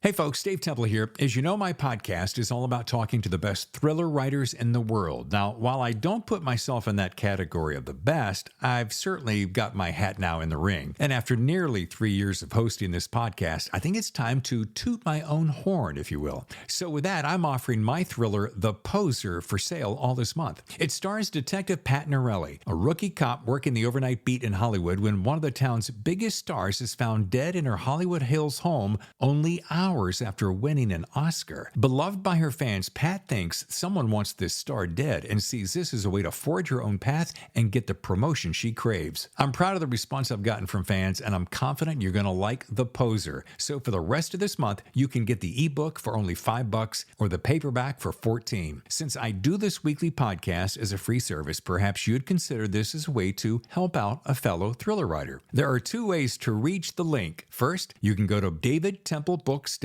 Hey folks, Dave Temple here. As you know, my podcast is all about talking to the best thriller writers in the world. Now, while I don't put myself in that category of the best, I've certainly got my hat now in the ring. And after nearly 3 years of hosting this podcast, I think it's time to toot my own horn, if you will. So with that, I'm offering my thriller, The Poser, for sale all this month. It stars Detective Pat Norelli, a rookie cop working the overnight beat in Hollywood when one of the town's biggest stars is found dead in her Hollywood Hills home only hours after winning an Oscar. Beloved by her fans, Pat thinks someone wants this star dead and sees this as a way to forge her own path and get the promotion she craves. I'm proud of the response I've gotten from fans, and I'm confident you're going to like The Poser. So for the rest of this month, you can get the ebook for only $5 or the paperback for $14. Since I do this weekly podcast as a free service, perhaps you'd consider this as a way to help out a fellow thriller writer. There are two ways to reach the link. First, you can go to davidtemplebooks.com,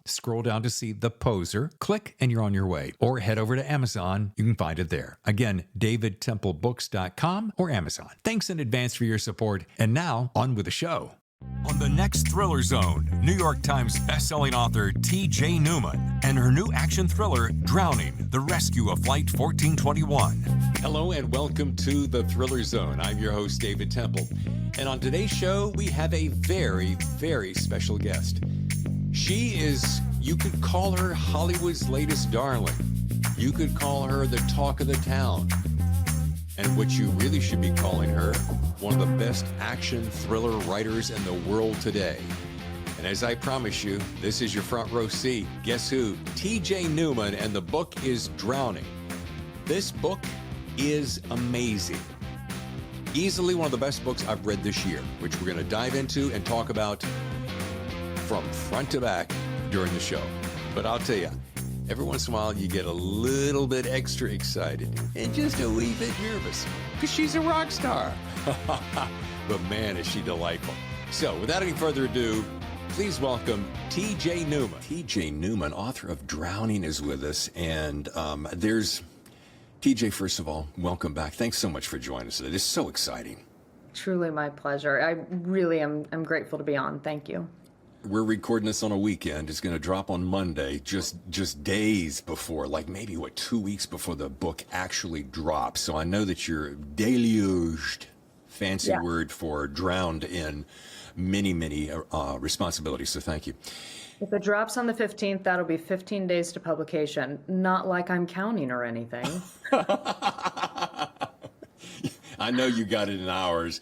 scroll down to see The Poser, click, and you're on your way. Or head over to Amazon. You can find it there. Again, davidtemplebooks.com or Amazon. Thanks in advance for your support. And now, on with the show. On the next Thriller Zone, New York Times bestselling author T.J. Newman and her new action thriller, Drowning, the Rescue of Flight 1421. Hello and welcome to the Thriller Zone. I'm your host, David Temple. And on today's show, we have a very, very special guest. She is, you could call her Hollywood's latest darling. You could call her the talk of the town. And what you really should be calling her, one of the best action thriller writers in the world today. And as I promise you, this is your front row seat. Guess who? T.J. Newman, and the book is Drowning. This book is amazing. Easily one of the best books I've read this year, which we're going to dive into and talk about from front to back during the show. But I'll tell you, every once in a while you get a little bit extra excited and just a wee bit nervous because she's a rock star. But man, is she delightful. So without any further ado, please welcome T.J. Newman. T.J. Newman, author of Drowning, is with us. And there's T.J., first of all, welcome back. Thanks so much for joining us today. This is so exciting. Truly my pleasure. I really am grateful to be on. Thank you. We're recording this on a weekend. It's going to drop on Monday, just days before, like maybe, 2 weeks before the book actually drops. So I know that you're deluged, fancy word for drowned in many, many responsibilities. So thank you. If it drops on the 15th, that'll be 15 days to publication. Not like I'm counting or anything. I know you got it in hours.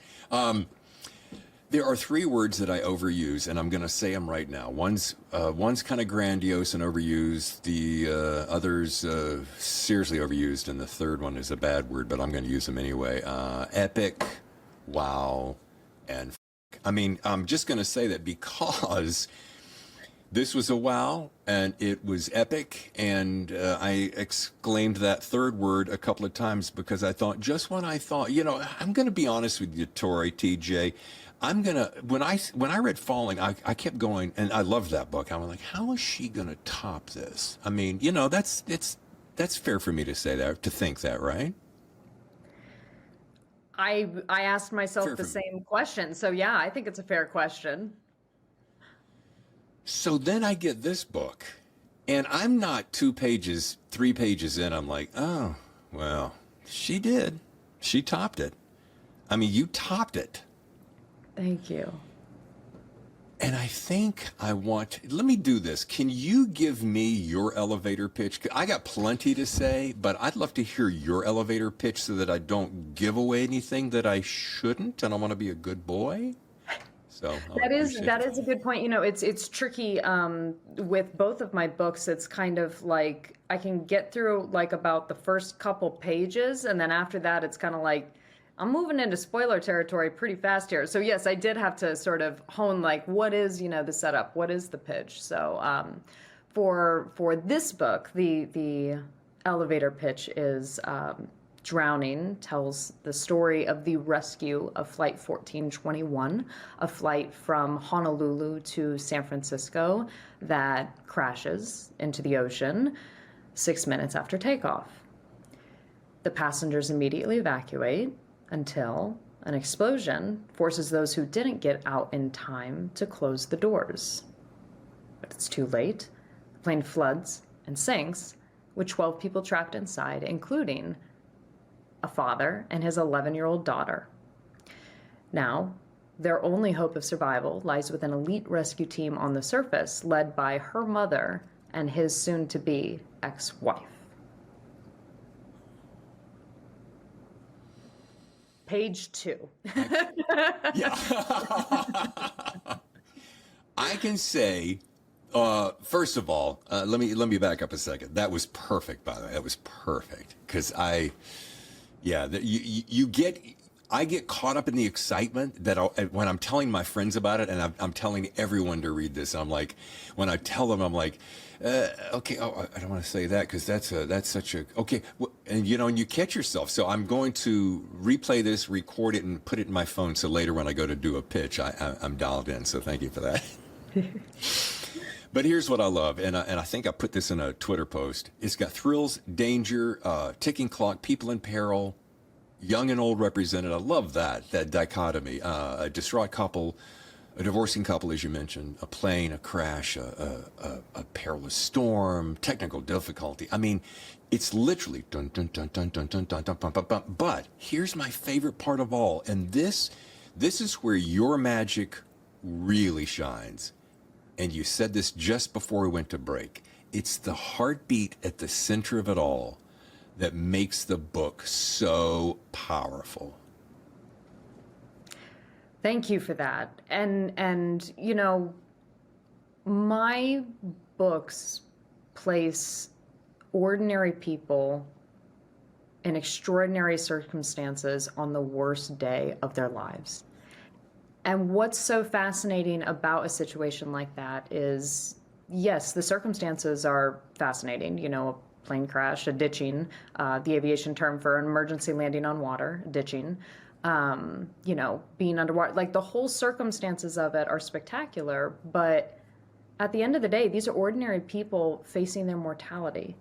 There are three words that I overuse, and I'm going to say them right now. One's kind of grandiose and overused. The others seriously overused, and the third one is a bad word, but I'm going to use them anyway. Epic, wow, and I mean, I'm just going to say that because this was a wow, and it was epic, and I exclaimed that third word a couple of times because I thought, just when I thought, I'm going to be honest with you, TJ. When I read Falling, I kept going, and I loved that book. I was like, how is she gonna top this? I mean, that's fair for me to say that, to think that, right? I asked myself the same question. So yeah, I think it's a fair question. So then I get this book, and I'm not 3 pages in. I'm like, oh, well, she did. She topped it. I mean, you topped it. Thank you. And I think let me do this. Can you give me your elevator pitch? I got plenty to say, but I'd love to hear your elevator pitch so that I don't give away anything that I shouldn't, and I want to be a good boy. So that is a good point. It's tricky with both of my books. It's kind of like I can get through like about the first couple pages, and then after that, it's kind of like I'm moving into spoiler territory pretty fast here. So yes, I did have to sort of hone like what is the setup, what is the pitch. So for this book, the elevator pitch is Drowning tells the story of the rescue of Flight 1421, a flight from Honolulu to San Francisco that crashes into the ocean 6 minutes after takeoff. The passengers immediately evacuate until an explosion forces those who didn't get out in time to close the doors. But it's too late. The plane floods and sinks, with 12 people trapped inside, including a father and his 11-year-old daughter. Now, their only hope of survival lies with an elite rescue team on the surface, led by her mother and his soon-to-be ex-wife. Page 2. Yeah. I can say, first of all, let me back up a second. That was perfect, by the way. That was perfect. Because I get caught up in the excitement that when I'm telling my friends about it, and I'm telling everyone to read this. I'm like, when I tell them, I'm like, okay, I don't want to say that because that's such a, okay. And you catch yourself. So I'm going to replay this, record it, and put it in my phone. So later when I go to do a pitch, I'm dialed in. So thank you for that. But here's what I love, and I think I put this in a Twitter post. It's got thrills, danger, ticking clock, people in peril, young and old represented. I love that dichotomy. A distraught couple, a divorcing couple, as you mentioned, a plane, a crash, a perilous storm, technical difficulty. I mean, it's literally dun dun dun dun dun dun dun dun dun dun dun. But here's my favorite part of all, and this is where your magic really shines. And you said this just before we went to break. It's the heartbeat at the center of it all that makes the book so powerful. Thank you for that. And my books place ordinary people in extraordinary circumstances on the worst day of their lives. And what's so fascinating about a situation like that is, yes, the circumstances are fascinating. A plane crash, a ditching, the aviation term for an emergency landing on water, ditching, being underwater. Like, the whole circumstances of it are spectacular. But at the end of the day, these are ordinary people facing their mortality.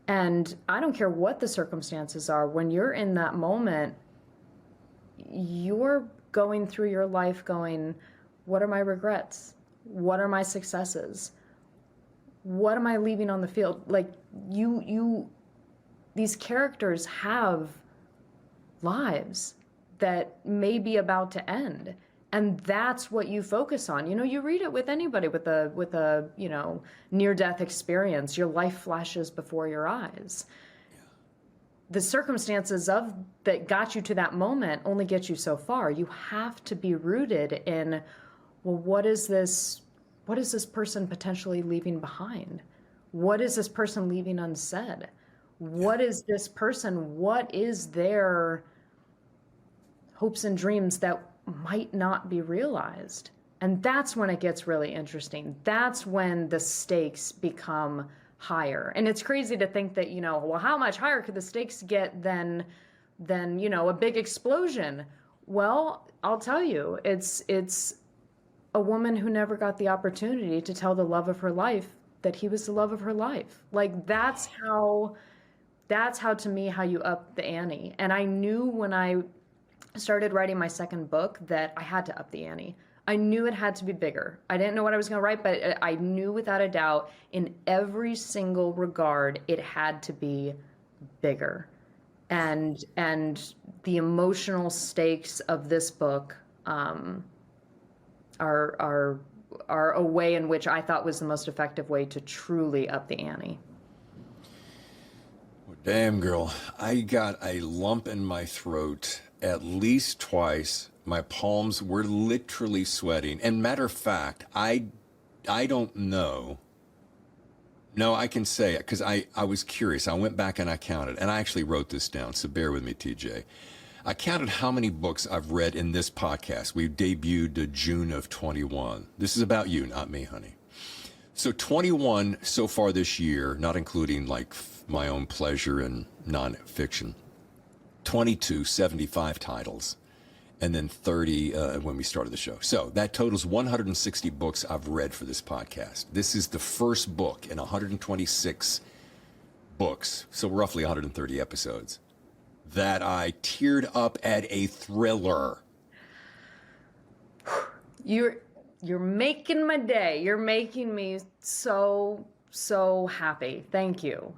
And I don't care what the circumstances are. When you're in that moment, you're going through your life going, what are my regrets? What are my successes? What am I leaving on the field? Like, these characters have lives that may be about to end. And that's what you focus on. You read it with anybody with a near-death experience. Your life flashes before your eyes. The circumstances that got you to that moment only get you so far. You have to be rooted in, well, what is this person potentially leaving behind? What is this person leaving unsaid? What is this person? What is their hopes and dreams that might not be realized? And that's when it gets really interesting. That's when the stakes become higher. And it's crazy to think that, well, how much higher could the stakes get than a big explosion? Well, I'll tell you, it's a woman who never got the opportunity to tell the love of her life that he was the love of her life. Like, that's how to me, how you up the ante. And I knew when I started writing my second book that I had to up the ante. I knew it had to be bigger. I didn't know what I was going to write, but I knew without a doubt, in every single regard, it had to be bigger. And the emotional stakes of this book are a way in which I thought was the most effective way to truly up the ante. Well, damn, girl, I got a lump in my throat at least twice. My palms were literally sweating. And matter of fact, I don't know. No, I can say it because I was curious. I went back and I counted, and I actually wrote this down. So bear with me, TJ. I counted how many books I've read in this podcast. We debuted June of 21. This is about you, not me, honey. So 21 so far this year, not including like my own pleasure and nonfiction. 22, 75 titles. And then 30 when we started the show. So that totals 160 books I've read for this podcast. This is the first book in 126 books, so roughly 130 episodes, that I teared up at a thriller. You're You're making my day. You're making me so, so happy. Thank you.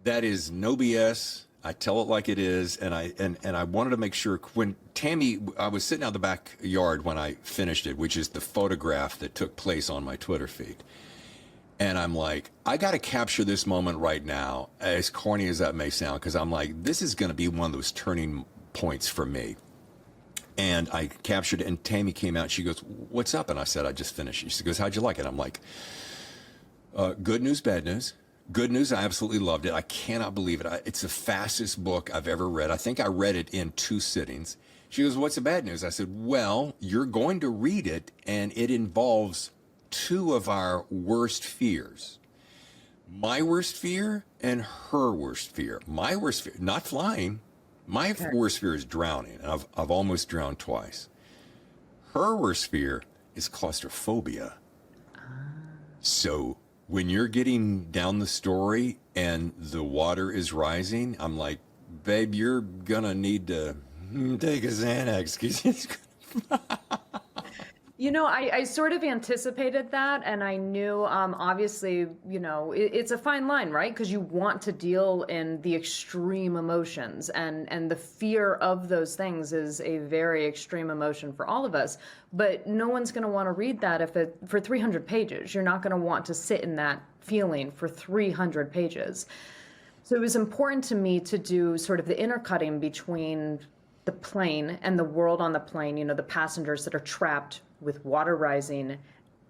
That is no BS. I tell it like it is, and I wanted to make sure when Tammy, I was sitting out the backyard when I finished it, which is the photograph that took place on my Twitter feed. And I'm like, I got to capture this moment right now, as corny as that may sound, because I'm like, this is going to be one of those turning points for me. And I captured it, and Tammy came out. She goes, "What's up?" And I said, "I just finished." She goes, "How'd you like it?" I'm like, good news, bad news. Good news, I absolutely loved it. I cannot believe it. It's the fastest book I've ever read. I think I read it in 2 sittings. She goes, "What's the bad news?" I said, "Well, you're going to read it, and it involves 2 of our worst fears. My worst fear and her worst fear. My worst fear, not flying. My worst fear is drowning. I've almost drowned twice. Her worst fear is claustrophobia. So when you're getting down the story and the water is rising, I'm like, babe, you're gonna need to take a Xanax, 'cause it's I sort of anticipated that, and I knew, obviously, it's a fine line, right? Because you want to deal in the extreme emotions, and the fear of those things is a very extreme emotion for all of us. But no one's going to want to read that for 300 pages. You're not going to want to sit in that feeling for 300 pages. So it was important to me to do sort of the intercutting between the plane and the world on the plane, the passengers that are trapped with water rising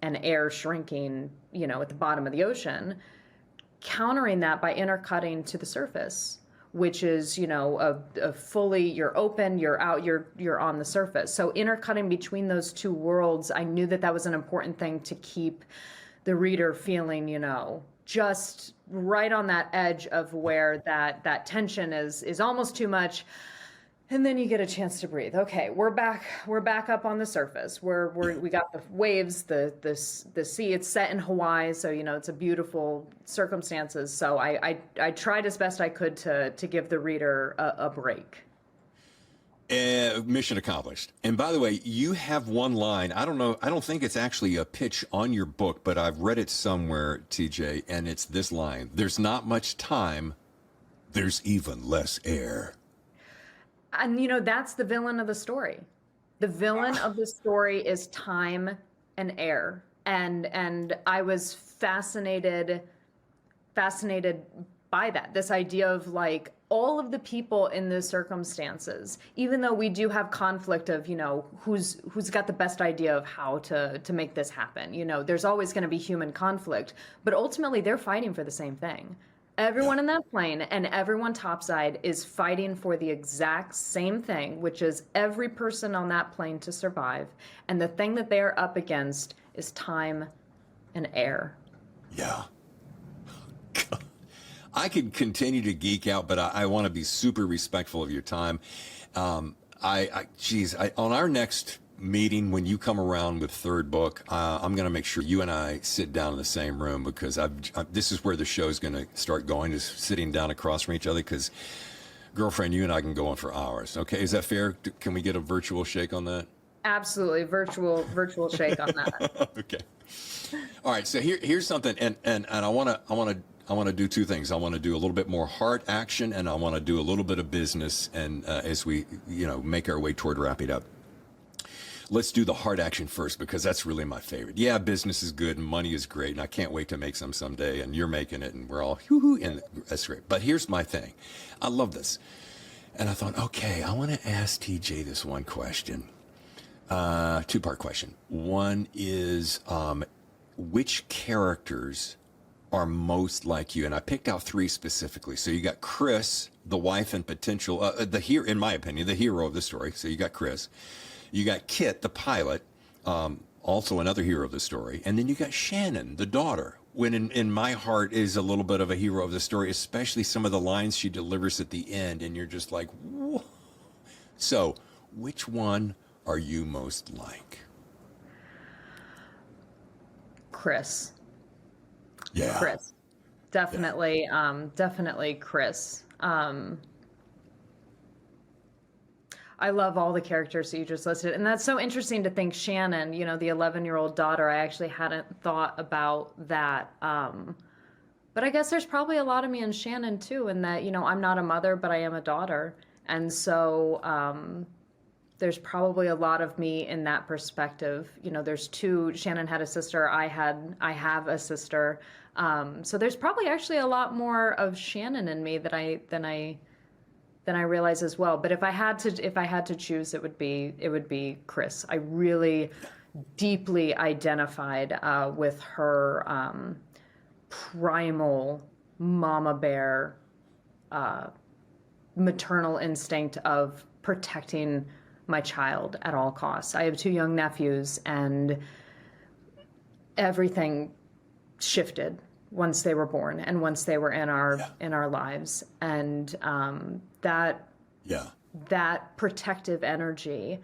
and air shrinking, at the bottom of the ocean, countering that by intercutting to the surface, which is, a fully, you're open, you're out, you're on the surface. So intercutting between those 2 worlds, I knew that was an important thing to keep the reader feeling, just right on that edge of where that tension is almost too much. And then you get a chance to breathe. Okay, we're back up on the surface. We got the waves, the sea. It's set in Hawaii, so it's a beautiful circumstances. So I tried as best I could to give the reader a break. Mission accomplished. And by the way, you have one line. I don't think it's actually a pitch on your book, but I've read it somewhere, TJ, and it's this line: "There's not much time. There's even less air." And that's the villain of the story. The villain of the story is time and air. And I was fascinated by that. This idea of like all of the people in the circumstances, even though we do have conflict of, who's got the best idea of how to make this happen. There's always going to be human conflict, but ultimately they're fighting for the same thing. Everyone in that plane and everyone topside is fighting for the exact same thing, which is every person on that plane to survive. And the thing that they're up against is time and air. Yeah. I could continue to geek out, but I want to be super respectful of your time. On our next meeting, when you come around with 3rd book, I'm going to make sure you and I sit down in the same room, because this is where the show's going to start going, is sitting down across from each other, because girlfriend, you and I can go on for hours. Okay. Is that fair? Can we get a virtual shake on that? Absolutely. Virtual shake on that. Okay. All right. So here's something. And I want to do 2 things. I want to do a little bit more heart action, and I want to do a little bit of business. And as we, make our way toward wrapping up. Let's do the hard action first, because that's really my favorite. Yeah, business is good and money is great, and I can't wait to make some someday, and you're making it, and we're all hoo-hoo, and that's great. But here's my thing. I love this. And I thought, okay, I want to ask TJ this one question. 2-part question. One is, which characters are most like you? And I picked out 3 specifically. So you got Chris, the wife and potential, in my opinion, the hero of the story. So you got Chris. You got Kit, the pilot, also another hero of the story. And then you got Shannon, the daughter, when in my heart is a little bit of a hero of the story, especially some of the lines she delivers at the end. And you're just like, whoa. So which one are you most like? Chris. Yeah. Chris. Definitely, definitely Chris. I love all the characters that you just listed. And that's so interesting to think Shannon, you know, the 11-year-old daughter, I actually hadn't thought about that. But I guess there's probably a lot of me in Shannon too, in that, you know, I'm not a mother, but I am a daughter. And so there's probably a lot of me in that perspective. You know, there's two, Shannon had a sister, I have a sister. So there's probably actually a lot more of Shannon in me than I realize as well. But if I had to choose, it would be Chris. I really deeply identified with her primal mama bear maternal instinct of protecting my child at all costs. I have two young nephews, and everything shifted once they were born and once they were in our lives, and that protective energy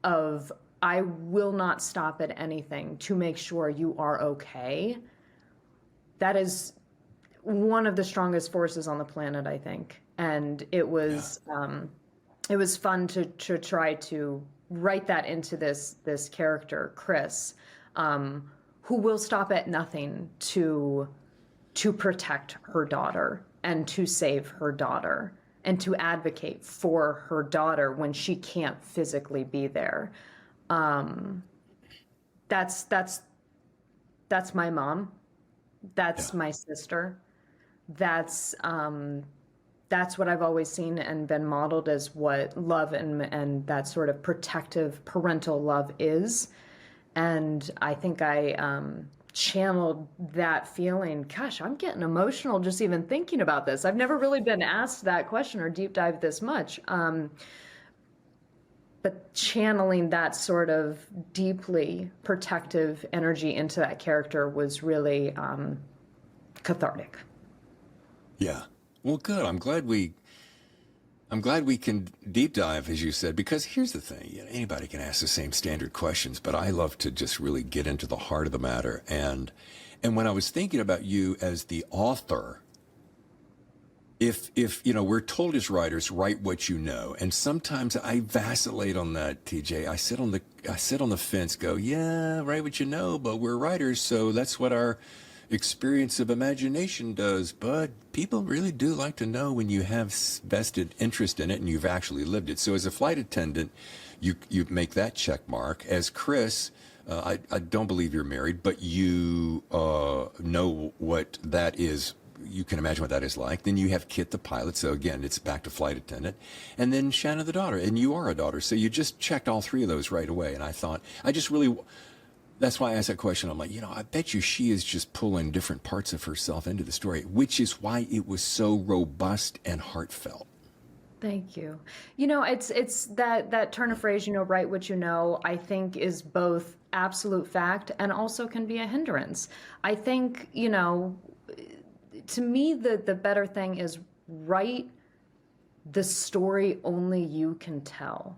of I will not stop at anything to make sure you are okay. That is one of the strongest forces on the planet, I think. And it was fun to try to write that into this character, Chris, who will stop at nothing to protect her daughter and to save her daughter and to advocate for her daughter when she can't physically be there. That's my mom. That's my sister. That's what I've always seen and been modeled as what love and that sort of protective parental love is. And I think I channeled that feeling. Gosh, I'm getting emotional just even thinking about this. I've never really been asked that question or deep dive this much. But channeling that sort of deeply protective energy into that character was really cathartic. Yeah. Well, good. I'm glad we can deep dive, as you said, because here's the thing. You know, anybody can ask the same standard questions, but I love to just really get into the heart of the matter. And when I was thinking about you as the author, if you know, we're told as writers, write what you know, and sometimes I vacillate on that, TJ. I sit on the fence, go, yeah, write what you know, but we're writers, so that's what our experience of imagination does. But people really do like to know when you have vested interest in it and you've actually lived it. So as a flight attendant, you make that check mark. As Chris, I don't believe you're married, but you know what that is. You can imagine what that is like. Then you have Kit the pilot. So again, it's back to flight attendant. And then Shannon the daughter. And you are a daughter. So you just checked all three of those right away. And I thought, that's why I asked that question. I'm like, you know, I bet you she is just pulling different parts of herself into the story, which is why it was so robust and heartfelt. Thank you. You know, it's that turn of phrase, you know, write what you know, I think is both absolute fact and also can be a hindrance. I think, you know, to me, the better thing is write the story only you can tell,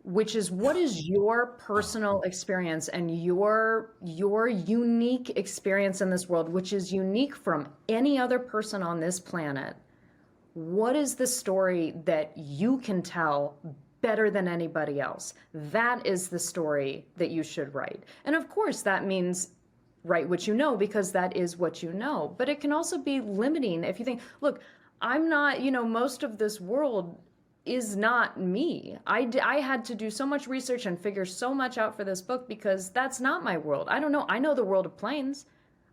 which is what is your personal experience and your unique experience in this world, which is unique from any other person on this planet. What is the story that you can tell better than anybody else? That is the story that you should write. And of course, that means write what you know, because that is what you know. But it can also be limiting if you think, look, I'm not, you know, most of this world is not me. I had to do so much research and figure so much out for this book because that's not my world. I don't know. I know the world of planes.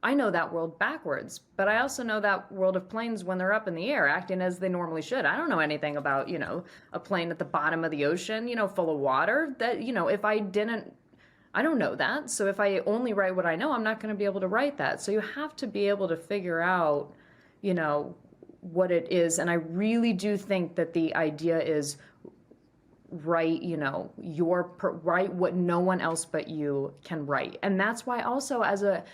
I know that world backwards, but I also know that world of planes when they're up in the air acting as they normally should. I don't know anything about, you know, a plane at the bottom of the ocean, you know, full of water. That, you know, I don't know that. So if I only write what I know, I'm not going to be able to write that. So you have to be able to figure out, you know, what it is. And I really do think that the idea is write, you know, write what no one else but you can write. And that's why also as a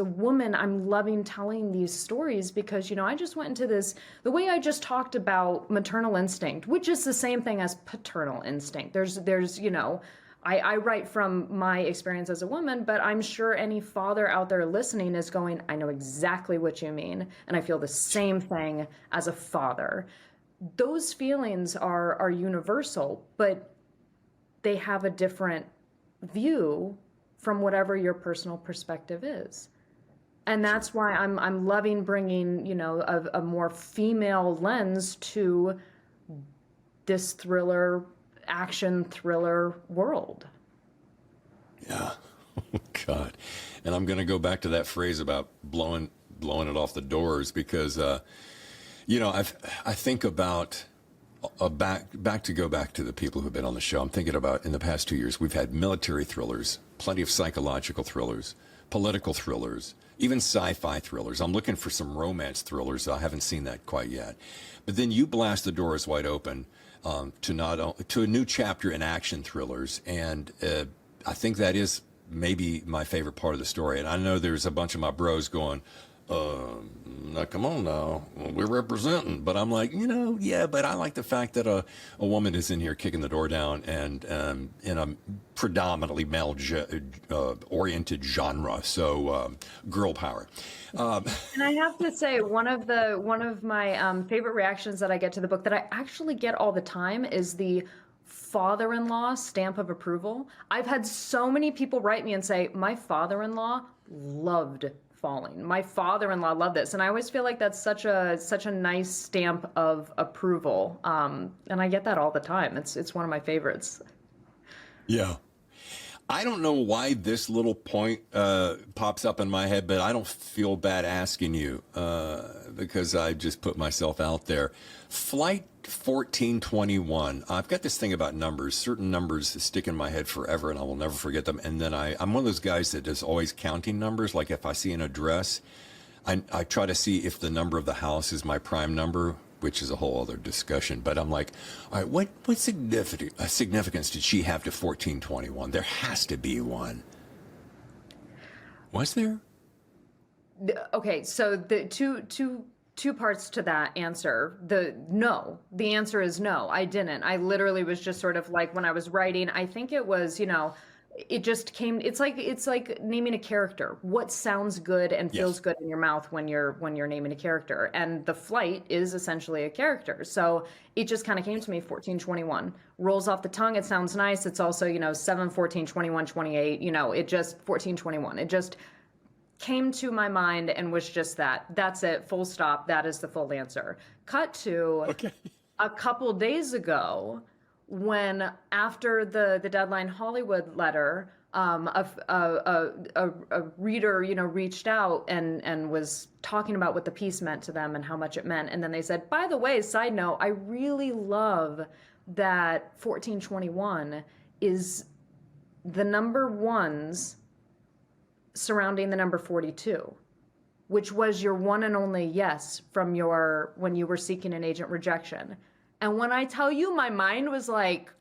woman, I'm loving telling these stories because, you know, I just went into this, the way I just talked about maternal instinct, which is the same thing as paternal instinct. There's, you know, I write from my experience as a woman, but I'm sure any father out there listening is going, I know exactly what you mean. And I feel the same thing as a father. those feelings are universal, but they have a different view from whatever your personal perspective is. And that's why I'm loving bringing, a more female lens to this action thriller world. Yeah. Oh, God. And I'm going to go back to that phrase about blowing it off the doors because, I think about back to the people who've been on the show. I'm thinking about in the past 2 years, we've had military thrillers, plenty of psychological thrillers, political thrillers, even sci-fi thrillers. I'm looking for some romance thrillers. I haven't seen that quite yet. But then you blast the doors wide open to a new chapter in action thrillers, and I think that is maybe my favorite part of the story. And I know there's a bunch of my bros going, now come on now, we're representing. But I'm like, yeah, but I like the fact that a woman is in here kicking the door down and in a predominantly male oriented genre. So girl power. And I have to say, one of my favorite reactions that I get to the book that I actually get all the time is the father-in-law stamp of approval. I've had so many people write me and say, my father-in-law loved Falling. My father-in-law loved this. And I always feel like that's such a nice stamp of approval. And I get that all the time. It's one of my favorites. Yeah. I don't know why this little point pops up in my head, but I don't feel bad asking you because I just put myself out there. Flight 1421. I've got this thing about numbers. Certain numbers stick in my head forever, and I will never forget them. And then I'm one of those guys that is always counting numbers. Like if I see an address, I try to see if the number of the house is my prime number, which is a whole other discussion. But I'm like, all right, what significance did she have to 1421? There has to be one. Was there? Okay, so the two parts to that answer. The answer is no, I didn't. I literally was just sort of like, when I was writing, I think it was, it just came. It's like naming a character. What sounds good and feels good in your mouth when you're naming a character. And the flight is essentially a character. So it just kind of came to me. 1421 rolls off the tongue. It sounds nice. It's also 7, 14, 21, 28. It just 1421. It just came to my mind and was just that. That's it. Full stop. That is the full answer. Cut to a couple days ago, when after the Deadline Hollywood letter, a reader, reached out and was talking about what the piece meant to them and how much it meant. And then they said, by the way, side note, I really love that 1421 is the number ones surrounding the number 42, which was your one and only yes from when you were seeking an agent rejection. And when I tell you, my mind was like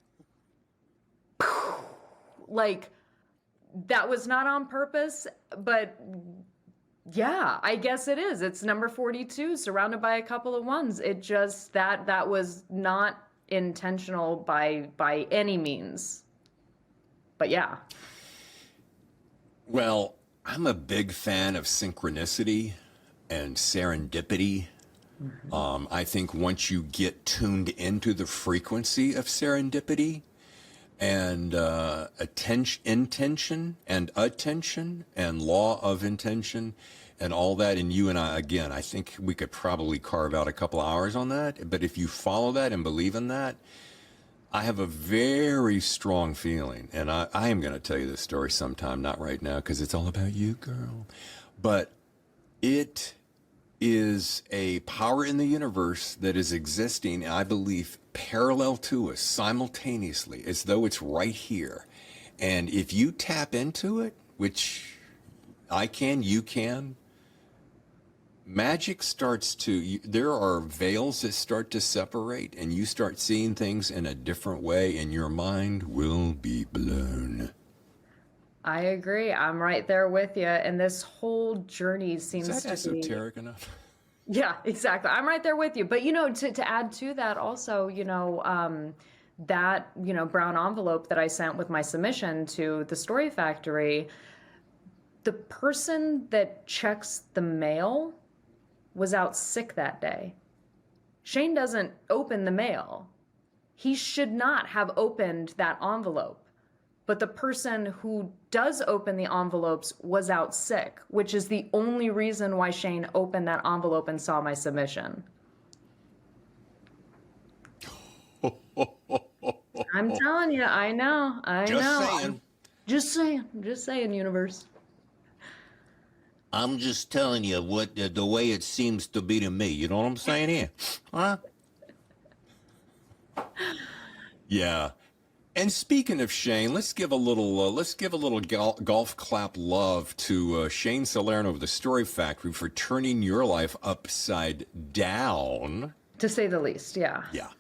that was not on purpose, but yeah, I guess it is. It's number 42 surrounded by a couple of ones. It just, that was not intentional by any means. But yeah. Well, I'm a big fan of synchronicity and serendipity. I think once you get tuned into the frequency of serendipity and intention and attention and law of intention and all that, and you and I, again, I think we could probably carve out a couple hours on that. But if you follow that and believe in that, I have a very strong feeling, and I am going to tell you this story sometime, not right now, because it's all about you, girl. But it is a power in the universe that is existing, I believe, parallel to us, simultaneously, as though it's right here. And if you tap into it, which I can, you can, magic starts to, there are veils that start to separate, and you start seeing things in a different way, and your mind will be blown. I agree. I'm right there with you. And this whole journey seems Is that esoteric be... enough? Yeah, exactly. I'm right there with you. But, to add to that also, that, brown envelope that I sent with my submission to the Story Factory, the person that checks the mail was out sick that day. Shane doesn't open the mail. He should not have opened that envelope. But the person who does open the envelopes was out sick, which is the only reason why Shane opened that envelope and saw my submission. I'm telling you, I know. Just saying, universe. I'm just telling you what the way it seems to be to me. You know what I'm saying here? Huh? Yeah. And speaking of Shane, let's give a little golf clap love to Shane Salerno of the Story Factory for turning your life upside down. To say the least, yeah. Yeah,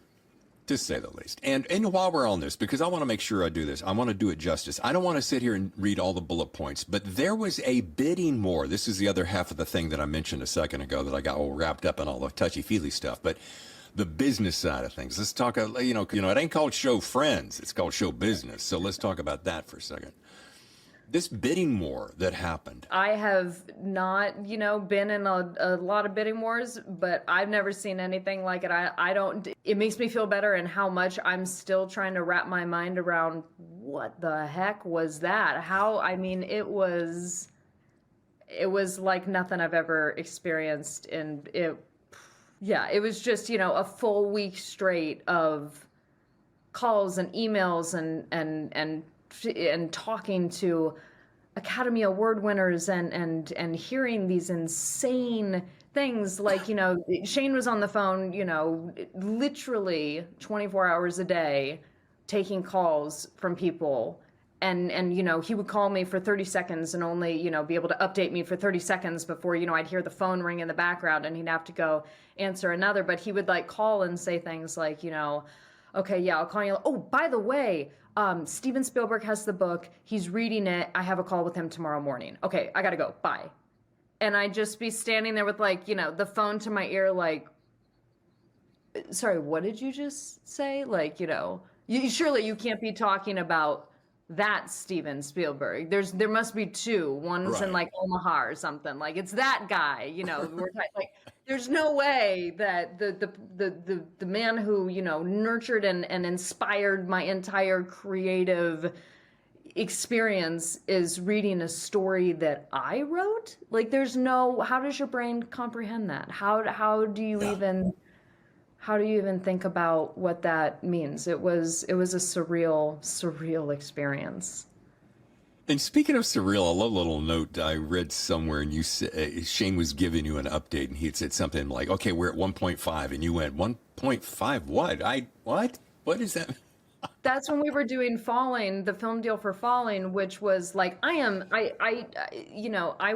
to say the least. And while we're on this, because I want to make sure I do this, I want to do it justice. I don't want to sit here and read all the bullet points, but there was a bidding war. This is the other half of the thing that I mentioned a second ago that I got all wrapped up in all the touchy-feely stuff. But the business side of things. Let's talk, it ain't called show friends. It's called show business. So let's talk about that for a second. This bidding war that happened. I have not, been in a lot of bidding wars, but I've never seen anything like it. It makes me feel better in how much I'm still trying to wrap my mind around what the heck was that? It was like nothing I've ever experienced Yeah, it was just, a full week straight of calls and emails and talking to Academy Award winners and hearing these insane things like, Shane was on the phone, literally 24 hours a day taking calls from people. And he would call me for 30 seconds and only, be able to update me for 30 seconds before, I'd hear the phone ring in the background and he'd have to go answer another. But he would call and say things like, okay, yeah, I'll call you. Oh, by the way, Steven Spielberg has the book. He's reading it. I have a call with him tomorrow morning. Okay, I got to go. Bye. And I'd just be standing there with the phone to my ear, sorry, what did you just say? Surely you can't be talking about that Steven Spielberg. There must be two. One's in Omaha or something. It's that guy. We're there's no way that the man who nurtured and inspired my entire creative experience is reading a story that I wrote. There's no. How does your brain comprehend that? How do you even? How do you even think about what that means? It was a surreal experience. And speaking of surreal, I love a little note I read somewhere, and you said Shane was giving you an update, and he had said something like, "Okay, we're at 1.5," and you went 1.5. What? What? What is that? That's when we were doing Falling, the film deal for Falling, which was I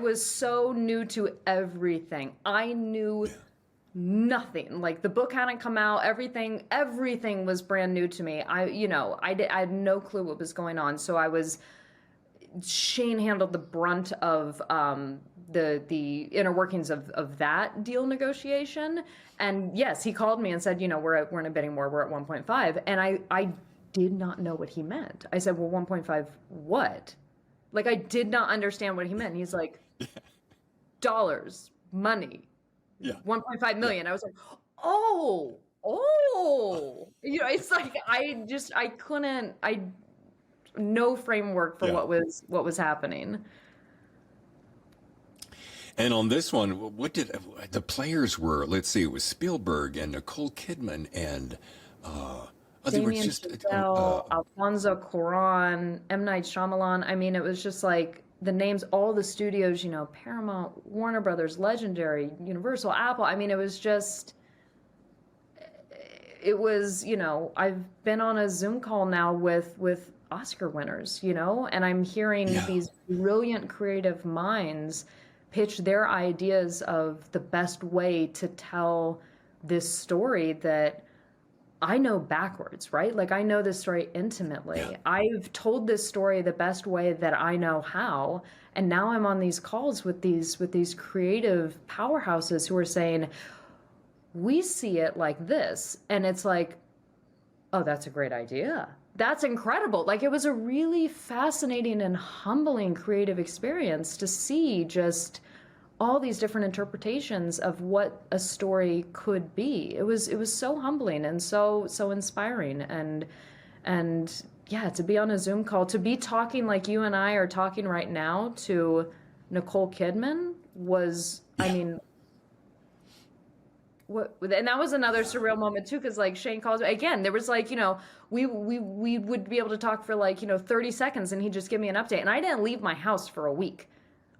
was so new to everything. I knew nothing. The book hadn't come out. Everything was brand new to me. I had no clue what was going on. So Shane handled the brunt of the inner workings of that deal negotiation. And yes, he called me and said, we're in a bidding war. We're at 1.5. And I did not know what he meant. I said, well, 1.5 what? I did not understand what he meant. He's like, dollars, money. Yeah. 1.5 million. Yeah. I was like, oh, it's no framework for what was happening. And on this one, what did the players were? Let's see, it was Spielberg and Nicole Kidman and Damien Chazelle, Alfonso Cuarón, M. Night Shyamalan. It was just the names, all the studios, Paramount, Warner Brothers, Legendary, Universal, Apple. I've been on a Zoom call now with Oscar winners, and I'm hearing these brilliant creative minds pitch their ideas of the best way to tell this story that I know backwards, right? I know this story intimately. Yeah. I've told this story the best way that I know how. And now I'm on these calls with these creative powerhouses who are saying, we see it like this. And it's oh, that's a great idea. That's incredible. It was a really fascinating and humbling creative experience to see just all these different interpretations of what a story could be. It was so humbling and so inspiring, and yeah, to be on a Zoom call, to be talking like you and I are talking right now to Nicole Kidman was, I mean, what, and that was another surreal moment too, because like Shane calls me again. There was like, we would be able to talk for like 30 seconds, and he'd just give me an update, and I didn't leave my house for a week.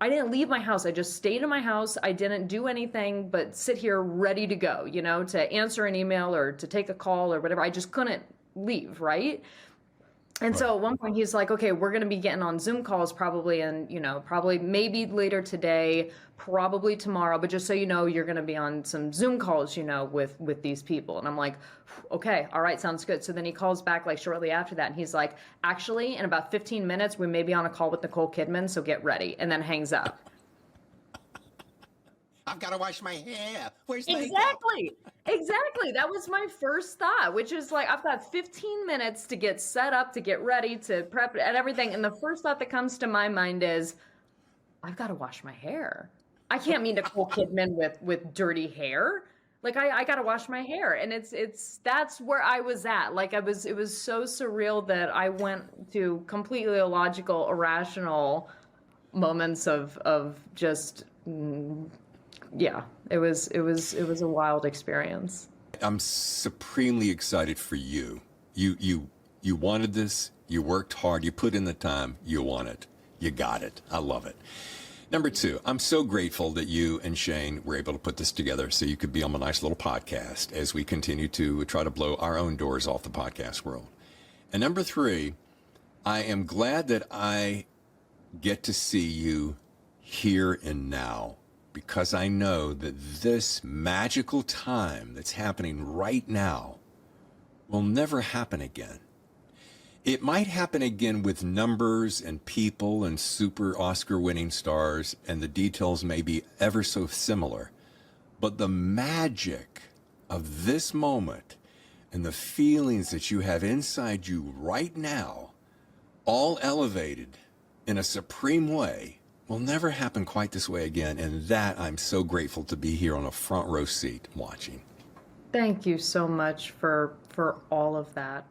I didn't leave my house. I just stayed in my house. I didn't do anything but sit here ready to go, to answer an email or to take a call or whatever. I just couldn't leave, right? And so at one point he's like, okay, we're going to be getting on Zoom calls probably, and, probably maybe later today, probably tomorrow, but just so you know, you're going to be on some Zoom calls, with these people. And I'm like, okay, all right, sounds good. So then he calls back like shortly after that, and he's like, actually, in about 15 minutes, we may be on a call with Nicole Kidman, so get ready, and then hangs up. I've got to wash my hair. Where's makeup? Exactly. That was my first thought, which is like, I've got 15 minutes to get set up, to get ready, to prep and everything. And the first thought that comes to my mind is, I've got to wash my hair. I can't meet Nicole Kidman with dirty hair. Like I got to wash my hair. And that's where I was at. Like it was so surreal that I went to completely illogical, irrational moments of just, yeah, it was a wild experience. I'm supremely excited for you. You wanted this. You worked hard. You put in the time. You want it. You got it. I love it. Number two, I'm so grateful that you and Shane were able to put this together so you could be on a nice little podcast as we continue to try to blow our own doors off the podcast world. And number three, I am glad that I get to see you here and now, because I know that this magical time that's happening right now will never happen again. It might happen again with numbers and people and super Oscar-winning stars, and the details may be ever so similar. But the magic of this moment and the feelings that you have inside you right now, all elevated in a supreme way, will never happen quite this way again. And that I'm so grateful to be here on a front row seat watching. Thank you so much for all of that.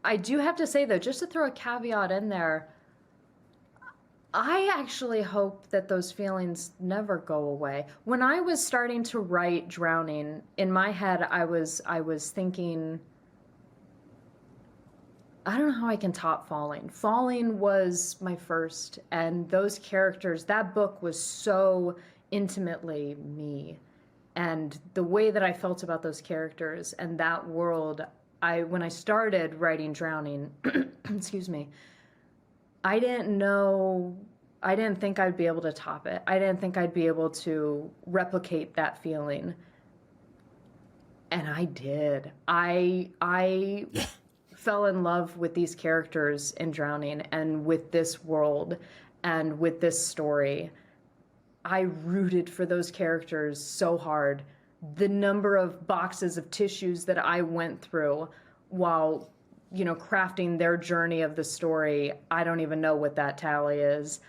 I do have to say, though, just to throw a caveat in there, I actually hope that those feelings never go away. When I was starting to write Drowning, in my head, I was thinking, I don't know how I can top Falling. Falling was my first, and those characters, that book was so intimately me. And the way that I felt about those characters and that world, when I started writing Drowning, excuse me, I didn't think I'd be able to top it. I didn't think I'd be able to replicate that feeling. And I did. I fell in love with these characters in Drowning and with this world and with this story. I rooted for those characters so hard. The number of boxes of tissues that I went through while, crafting their journey of the story, I don't even know what that tally is.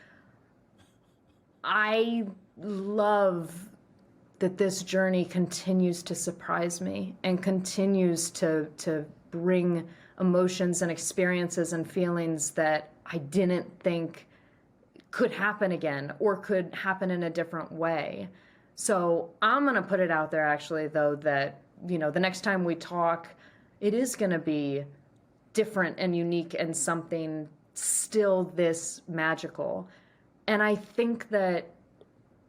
I love that this journey continues to surprise me and continues to bring emotions and experiences and feelings that I didn't think could happen again or could happen in a different way. So I'm going to put it out there, actually, though, that, the next time we talk, it is going to be different and unique and something still this magical. And I think that,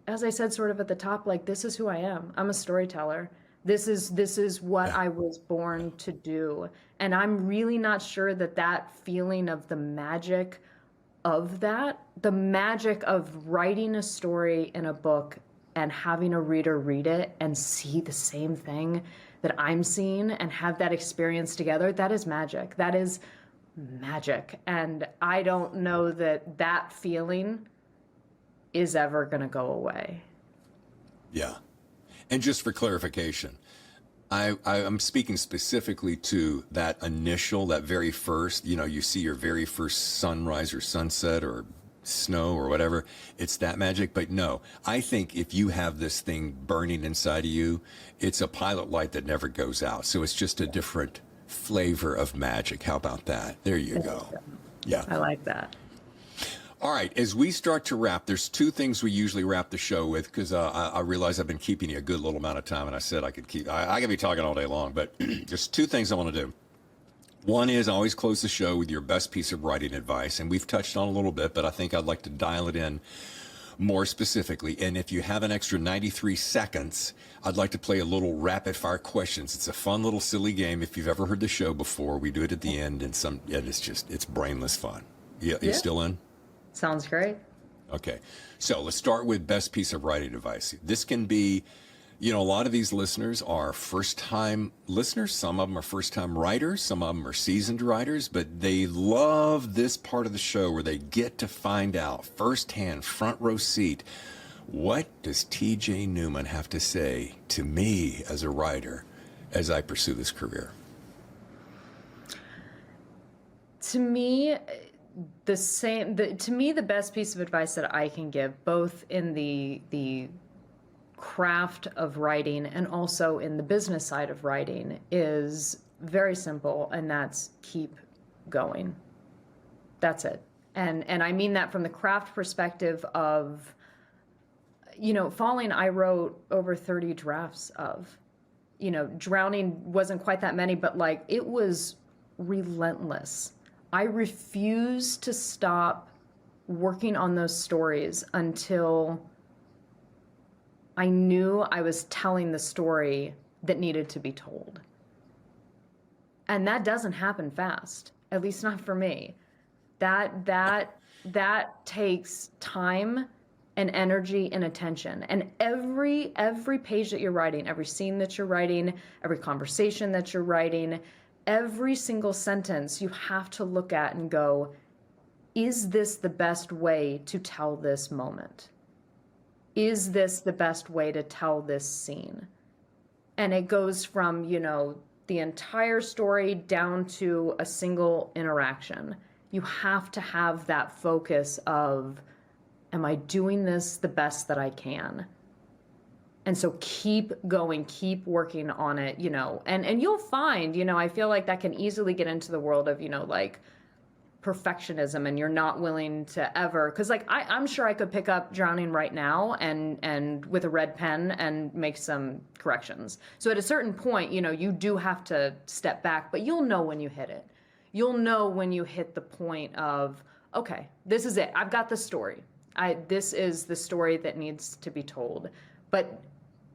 as I said sort of at the top, like, this is who I am. I'm a storyteller. This is what I was born to do. And I'm really not sure that feeling of the magic of that, the magic of writing a story in a book and having a reader read it and see the same thing that I'm seeing and have that experience together, that is magic. That is magic. And I don't know that feeling is ever going to go away. Yeah. And just for clarification, I'm speaking specifically to that very first, you see your very first sunrise or sunset or snow or whatever, it's that magic. But no, I think if you have this thing burning inside of you, it's a pilot light that never goes out. So it's just a different flavor of magic. How about that? There you go. Yeah. I like that. All right, as we start to wrap, there's two things we usually wrap the show with, because I realize I've been keeping you a good little amount of time, and I said I could keep, I could be talking all day long, but there's two things I want to do. One is I always close the show with your best piece of writing advice, and we've touched on a little bit, but I think I'd like to dial it in more specifically. And if you have an extra 93 seconds, I'd like to play a little rapid fire questions. It's a fun little silly game. If you've ever heard the show before, we do it at the end, and it's brainless fun. You still in? Sounds great. Okay. So let's start with best piece of writing advice. This can be, a lot of these listeners are first-time listeners. Some of them are first-time writers. Some of them are seasoned writers, but they love this part of the show where they get to find out firsthand, front row seat, what does T.J. Newman have to say to me as a writer as I pursue this career? To me, the best piece of advice that I can give, both in the craft of writing and also in the business side of writing, is very simple, and that's keep going. That's it. And I mean that from the craft perspective of, Falling, I wrote over 30 drafts of. Drowning wasn't quite that many, but it was relentless. I refused to stop working on those stories until I knew I was telling the story that needed to be told. And that doesn't happen fast, at least not for me. That takes time and energy and attention. And every page that you're writing, every scene that you're writing, every conversation that you're writing, every single sentence you have to look at and go, is this the best way to tell this moment? Is this the best way to tell this scene? And it goes from, the entire story down to a single interaction. You have to have that focus of, am I doing this the best that I can? And so keep going, keep working on it, and you'll find, I feel like that can easily get into the world of, perfectionism, and you're not willing to ever, because I'm sure I could pick up Drowning right now and with a red pen and make some corrections. So at a certain point, you do have to step back, but you'll know when you hit it. You'll know when you hit the point of, okay, this is it. I've got the story. This is the story that needs to be told. But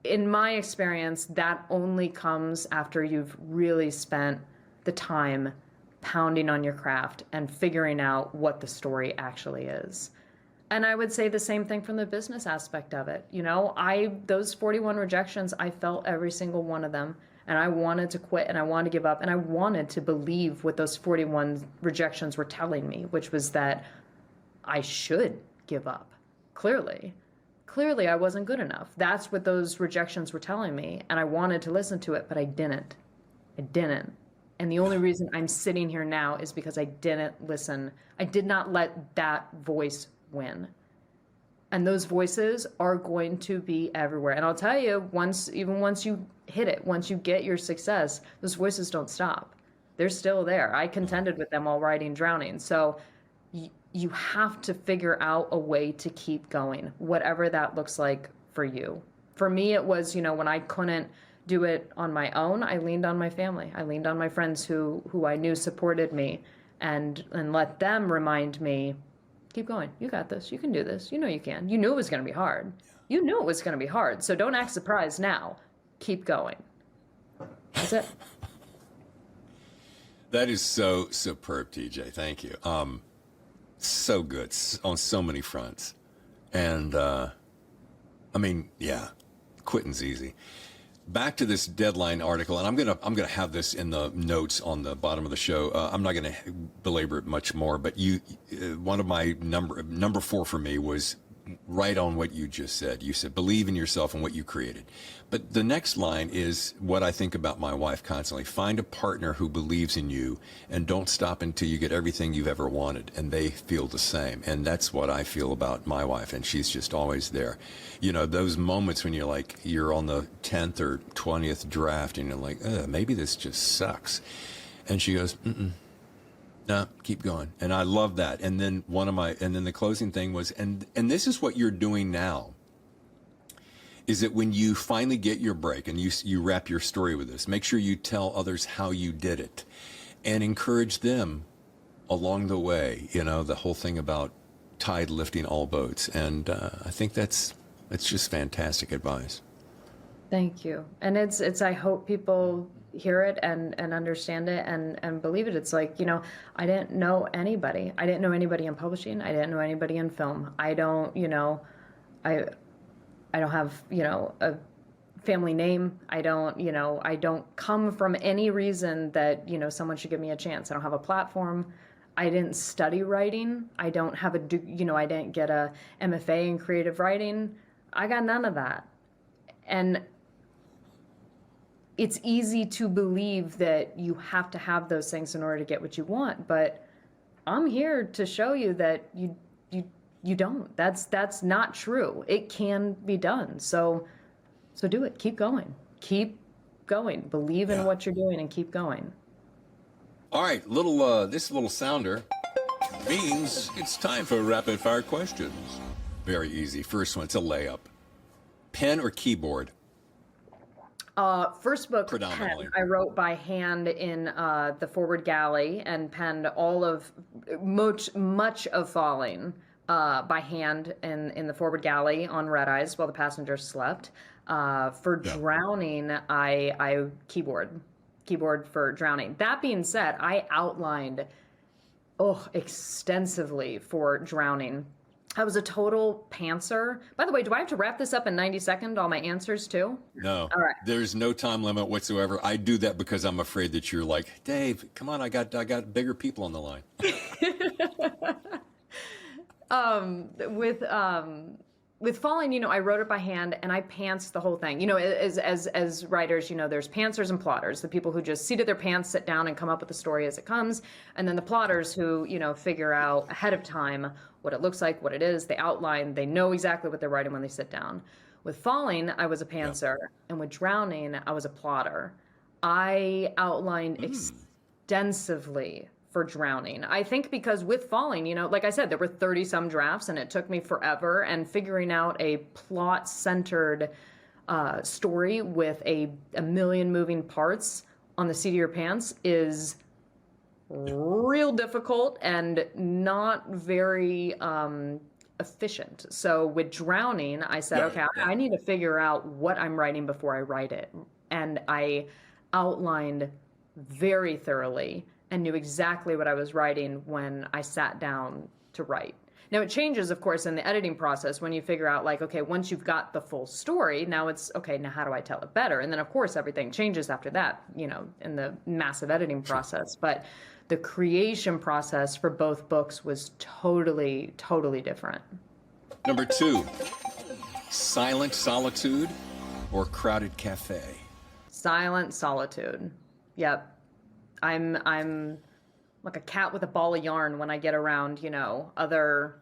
in my experience, that only comes after you've really spent the time pounding on your craft and figuring out what the story actually is. And I would say the same thing from the business aspect of it. Those 41 rejections, I felt every single one of them, and I wanted to quit, and I wanted to give up, and I wanted to believe what those 41 rejections were telling me, which was that I should give up. Clearly, I wasn't good enough. That's what those rejections were telling me, and I wanted to listen to it, but I didn't. And the only reason I'm sitting here now is because I didn't listen. I did not let that voice win. And those voices are going to be everywhere. And I'll tell you, once you hit it, once you get your success, those voices don't stop. They're still there. I contended with them while writing Drowning. So you have to figure out a way to keep going, whatever that looks like for you. For me, it was, when I couldn't do it on my own, I leaned on my family. I leaned on my friends who I knew supported me, and let them remind me, keep going. You got this. You can do this. You know you can. You knew it was going to be hard. You knew it was going to be hard. So don't act surprised now. Keep going. That's it. That is so superb, TJ. Thank you. So good on so many fronts. And, quitting's easy. Back to this Deadline article, and I'm gonna have this in the notes on the bottom of the show. I'm not gonna belabor it much more, but one of my number 4 for me was right on what you just said. You said, believe in yourself and what you created. But the next line is what I think about my wife constantly. Find a partner who believes in you and don't stop until you get everything you've ever wanted. And they feel the same. And that's what I feel about my wife. And she's just always there. You know, those moments when you're like, you're on the 10th or 20th draft and you're like, maybe this just sucks. And she goes, no, keep going. And I love that. And then the closing thing was, and this is what you're doing now, is that when you finally get your break and you wrap your story with this, make sure you tell others how you did it and encourage them along the way. You know, the whole thing about tide lifting all boats. And I think it's just fantastic advice. Thank you. And it's I hope people hear it and understand it and believe it. It's like, you know, I didn't know anybody. I didn't know anybody in publishing. I didn't know anybody in film. I don't, you know, I don't have, you know, a family name. I don't come from any reason that, you know, someone should give me a chance. I don't have a platform. I didn't study writing. I don't have I didn't get a MFA in creative writing. I got none of that. And it's easy to believe that you have to have those things in order to get what you want, but I'm here to show you that you don't. That's not true. It can be done. So do it. Keep going. Keep going. Believe in what you're doing and keep going. All right, this little sounder means it's time for rapid fire questions. Very easy. First one, it's a layup. Pen or keyboard? First book, Predominantly. pen, I wrote by hand in the forward galley and penned all of much of Falling by hand in the forward galley on red eyes while the passengers slept. For Drowning, I keyboard for Drowning. That being said, I outlined extensively for Drowning. I was a total pantser. By the way, do I have to wrap this up in 90 seconds, all my answers too? No. All right. There's no time limit whatsoever. I do that because I'm afraid that you're like, Dave, come on, I got bigger people on the line. With Falling, you know, I wrote it by hand and I pantsed the whole thing. You know, as writers, you know, there's pantsers and plotters, the people who just seat at their pants, sit down and come up with the story as it comes. And then the plotters who, you know, figure out ahead of time what it looks like, what it is, they outline, they know exactly what they're writing when they sit down. With Falling, I was a pantser. And with Drowning, I was a plotter. I outlined extensively for Drowning. I think because with Falling, you know, like I said, there were 30 some drafts and it took me forever, and figuring out a plot centered story with a million moving parts on the seat of your pants is real difficult and not very efficient. So with Drowning, I said, okay, I need to figure out what I'm writing before I write it. And I outlined very thoroughly and knew exactly what I was writing when I sat down to write. Now it changes, of course, in the editing process when you figure out, like, okay, once you've got the full story, now it's, okay, now how do I tell it better? And then, of course, everything changes after that, you know, in the massive editing process. But the creation process for both books was totally, totally different. Number 2, silent solitude or crowded cafe? Silent solitude. Yep. I'm like a cat with a ball of yarn when I get around, you know, other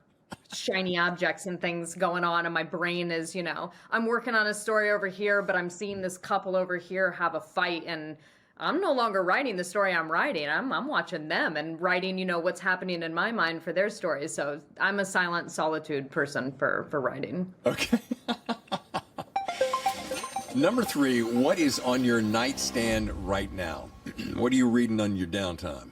shiny objects and things going on, and my brain is, you know, I'm working on a story over here, but I'm seeing this couple over here have a fight, and I'm no longer writing the story I'm writing. I'm watching them and writing, you know, what's happening in my mind for their stories. So I'm a silent solitude person for writing. Okay. Number 3, what is on your nightstand right now? What are you reading on your downtime?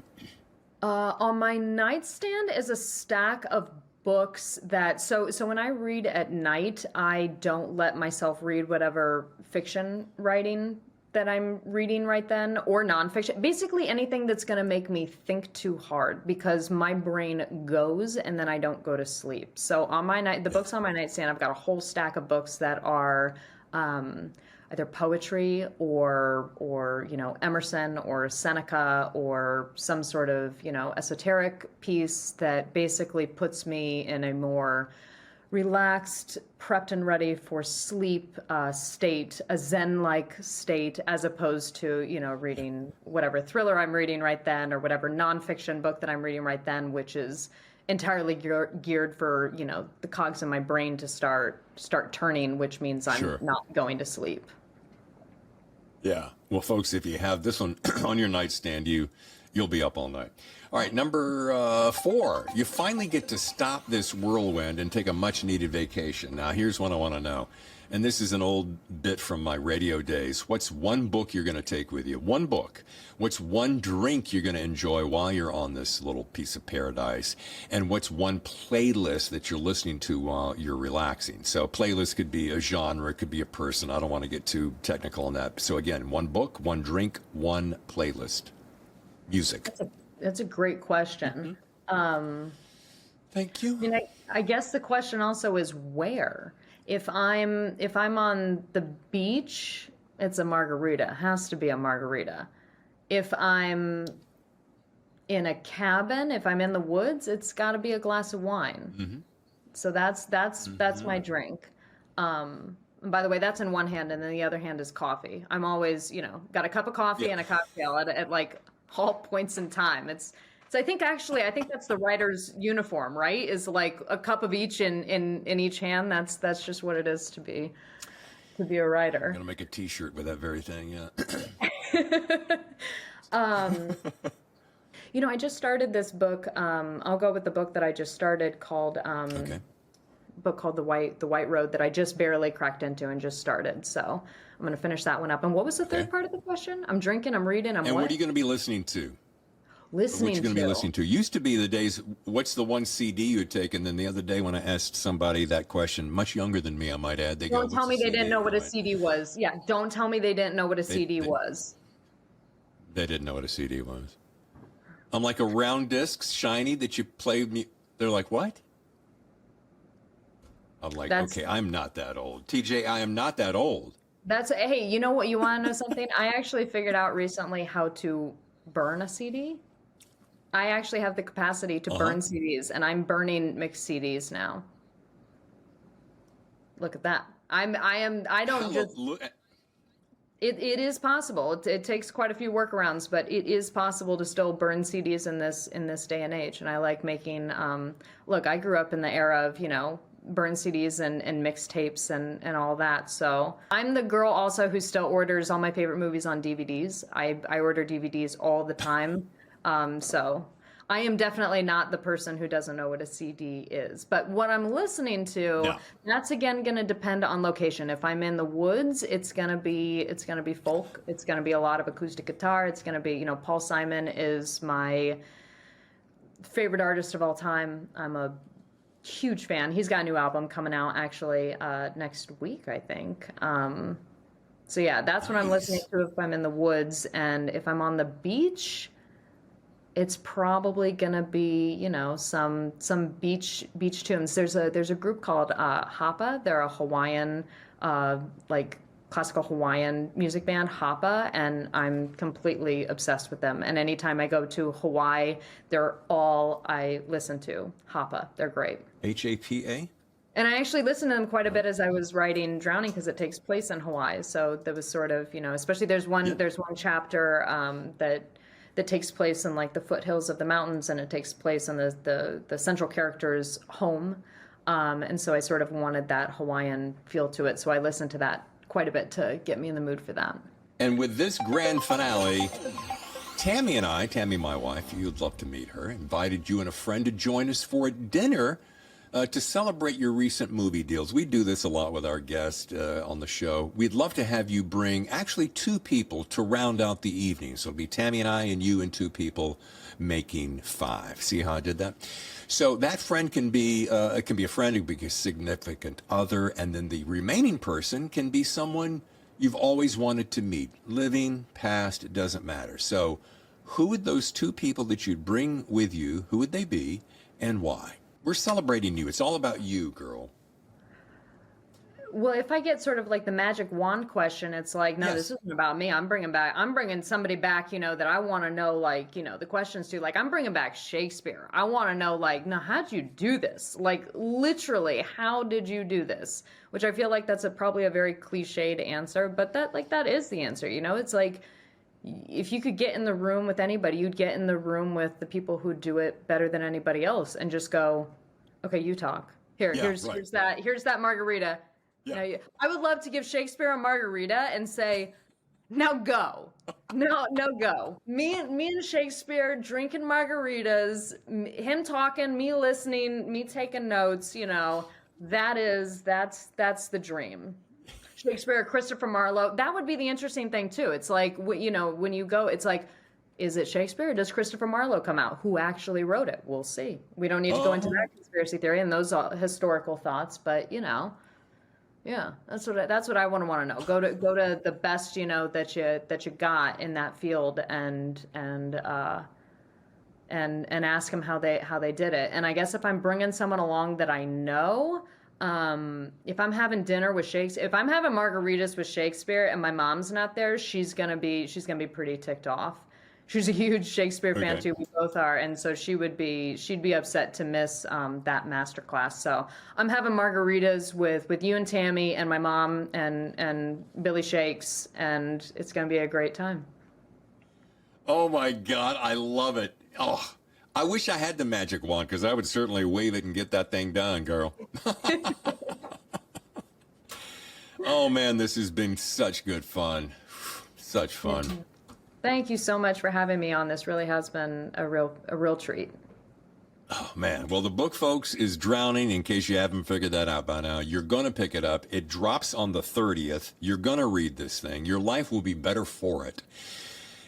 On my nightstand is a stack of books that, so when I read at night, I don't let myself read whatever fiction writing that I'm reading right then, or nonfiction. Basically anything that's going to make me think too hard, because my brain goes and then I don't go to sleep. So on the books on my nightstand, I've got a whole stack of books that are either poetry or you know, Emerson or Seneca or some sort of, you know, esoteric piece that basically puts me in a more relaxed, prepped and ready for sleep state, a Zen-like state, as opposed to, reading whatever thriller I'm reading right then or whatever nonfiction book that I'm reading right then, which is entirely geared for, the cogs in my brain to start turning, which means I'm not going to sleep. Yeah. Well, folks, if you have this one on your nightstand, you'll be up all night. All right, number 4. You finally get to stop this whirlwind and take a much-needed vacation. Now, here's what I want to know. And this is an old bit from my radio days. What's one book you're going to take with you? One book. What's one drink you're going to enjoy while you're on this little piece of paradise? And what's one playlist that you're listening to while you're relaxing? So playlist could be a genre, it could be a person. I don't want to get too technical on that. So again, one book, one drink, one playlist. Music. That's a great question. Thank you. I mean, I guess the question also is where. If I'm on the beach, it's a margarita. It has to be a margarita. If I'm in a cabin, if I'm in the woods, it's got to be a glass of wine. So that's my drink. And by the way, that's in one hand, and then the other hand is coffee. I'm always, got a cup of coffee and a cocktail at like all points in time. So I think that's the writer's uniform, right? Is like a cup of each in each hand. That's just what it is to be a writer. I'm gonna make a T-shirt with that very thing. Yeah. I just started this book. I'll go with the book that I just started called book called The White Road that I just barely cracked into and just started. So I'm gonna finish that one up. And what was the third part of the question? I'm drinking. I'm reading. And what are you gonna be listening to? What you're going to be listening to. Used to be the days, what's the one CD you would take? And then the other day when I asked somebody that question, much younger than me, I might add, they don't tell me they didn't know what a CD was. Yeah, don't tell me they didn't know what a CD was. They didn't know what a CD was. I'm like a round disc, shiny, that you play. They're like, what? I'm like, okay, I'm not that old. TJ, I am not that old. Hey, you know what? You want to know something? I actually figured out recently how to burn a CD. I actually have the capacity to burn CDs, and I'm burning mixed CDs now. Look at that. It is possible. It takes quite a few workarounds, but it is possible to still burn CDs in this day and age. And I like making, look, I grew up in the era of, burn CDs and mixtapes and all that. So I'm the girl also who still orders all my favorite movies on DVDs. I order DVDs all the time. So I am definitely not the person who doesn't know what a CD is. But what I'm listening to, that's again going to depend on location. If I'm in the woods, it's going to be folk. It's going to be a lot of acoustic guitar. It's going to be, Paul Simon is my favorite artist of all time. I'm a huge fan. He's got a new album coming out actually next week, I think. So yeah, that's what I'm listening to if I'm in the woods. And if I'm on the beach, it's probably gonna be, some beach tunes. There's a group called Hapa. They're a Hawaiian, like classical Hawaiian music band, Hapa, and I'm completely obsessed with them. And anytime I go to Hawaii, they're all I listen to. Hapa, they're great. HAPA? And I actually listened to them quite a bit as I was writing Drowning, because it takes place in Hawaii. So there was sort of, especially there's one chapter that takes place in like the foothills of the mountains, and it takes place in the central character's home. And so I sort of wanted that Hawaiian feel to it. So I listened to that quite a bit to get me in the mood for that. And with this grand finale, Tammy and I, Tammy, my wife, you'd love to meet her, invited you and a friend to join us for a dinner to celebrate your recent movie deals. We do this a lot with our guests on the show. We'd love to have you bring actually 2 people to round out the evening. So it'll be Tammy and I and you and 2 people making 5. See how I did that? So that friend can be a friend, it can be a significant other, and then the remaining person can be someone you've always wanted to meet. Living, past, it doesn't matter. So who would those 2 people that you'd bring with you, who would they be and why? We're celebrating you. It's all about you, girl. Well, if I get sort of like the magic wand question, it's like, no, this isn't about me. I'm bringing somebody back, that I want to know, like, the questions to, like, I'm bringing back Shakespeare. I want to know, like, now, how'd you do this? Like, literally, how did you do this? Which I feel like that's probably a very cliched answer, but that is the answer, It's like, if you could get in the room with anybody, you'd get in the room with the people who do it better than anybody else and just go, okay, you talk. Here's that margarita. Yeah. I would love to give Shakespeare a margarita and say, now go. No, go. Me and Shakespeare drinking margaritas, him talking, me listening, me taking notes, that's the dream. Shakespeare, Christopher Marlowe, that would be the interesting thing too. It's like, when you go, it's like, is it Shakespeare or does Christopher Marlowe come out? Who actually wrote it? We'll see. We don't need to go into that conspiracy theory and those historical thoughts, but yeah, that's what I want to know. Go to the best, that you got in that field and ask them how they did it. And I guess if I'm bringing someone along that I know, if I'm having dinner with Shakespeare, if I'm having margaritas with Shakespeare and my mom's not there, she's gonna be pretty ticked off. She's a huge Shakespeare fan too. We both are, and so she'd be upset to miss that masterclass. So I'm having margaritas with you and Tammy and my mom and Billy Shakes, and it's gonna be a great time. Oh my God, I love it. Oh, I wish I had the magic wand because I would certainly wave it and get that thing done, girl. Oh man, this has been such good fun. Such fun. Thank you so much for having me on. This really has been a real treat. Oh man. Well, the book, folks, is Drowning, in case you haven't figured that out by now. You're going to pick it up. It drops on the 30th. You're going to read this thing. Your life will be better for it.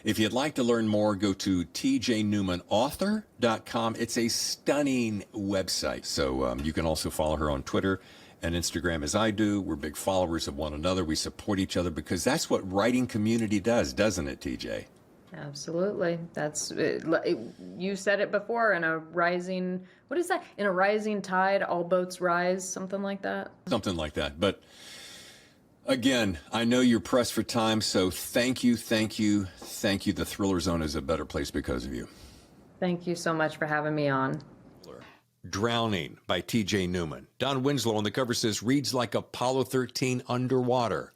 If you'd like to learn more, go to tjnewmanauthor.com. It's a stunning website. So you can also follow her on Twitter and Instagram as I do. We're big followers of one another. We support each other because that's what writing community does, doesn't it, TJ? Absolutely. That's you said it before. In a rising tide, all boats rise. Something like that. Something like that. But again, I know you're pressed for time, so thank you. The Thriller Zone is a better place because of you. Thank you so much for having me on. Drowning by T.J. Newman. Don Winslow on the cover says, reads like Apollo 13 underwater.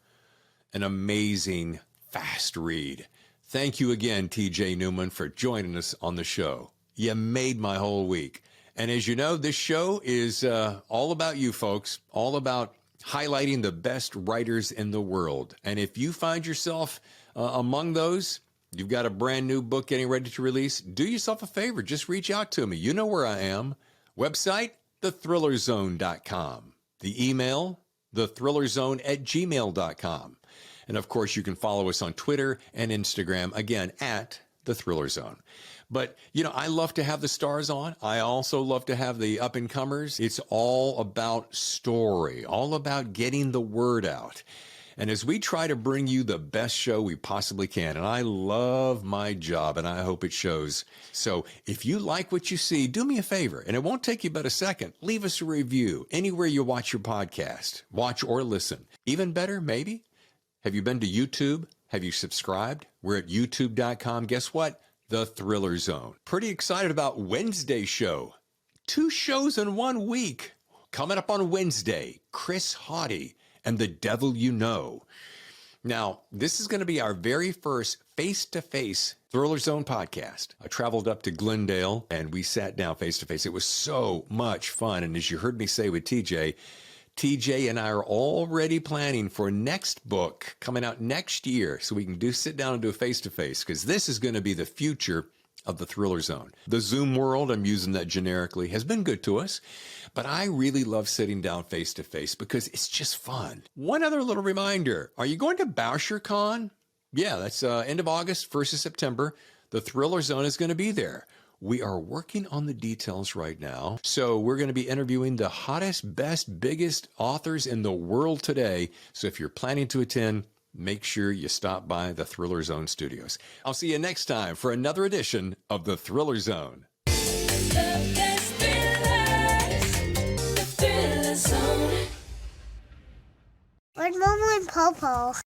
An amazing, fast read. Thank you again, T.J. Newman, for joining us on the show. You made my whole week. And as you know, this show is all about you folks, all about highlighting the best writers in the world. And if you find yourself among those, you've got a brand new book getting ready to release, do yourself a favor. Just reach out to me. You know where I am. Website, thethrillerzone.com. The email, thethrillerzone@gmail.com. And of course, you can follow us on Twitter and Instagram, again, at The Thriller Zone. But, I love to have the stars on. I also love to have the up-and-comers. It's all about story, all about getting the word out. And as we try to bring you the best show we possibly can, and I love my job, and I hope it shows. So if you like what you see, do me a favor, and it won't take you but a second. Leave us a review anywhere you watch your podcast, watch or listen. Even better, maybe. Have you been to YouTube? Have you subscribed? We're at youtube.com. Guess what? The Thriller Zone. Pretty excited about Wednesday's show. 2 shows in 1 week. Coming up on Wednesday, Chris Haughty and The Devil You Know. Now, this is going to be our very first face-to-face Thriller Zone podcast. I traveled up to Glendale and we sat down face-to-face. It was so much fun. And as you heard me say with TJ and I are already planning for next book coming out next year so we can sit down and do a face-to-face because this is going to be the future of the Thriller Zone. The Zoom world, I'm using that generically, has been good to us, but I really love sitting down face-to-face because it's just fun. One other little reminder, are you going to BoucherCon? Yeah, that's end of August, 1st of September. The Thriller Zone is going to be there. We are working on the details right now. So we're going to be interviewing the hottest, best, biggest authors in the world today. So if you're planning to attend, make sure you stop by the Thriller Zone studios. I'll see you next time for another edition of the Thriller Zone. Popo.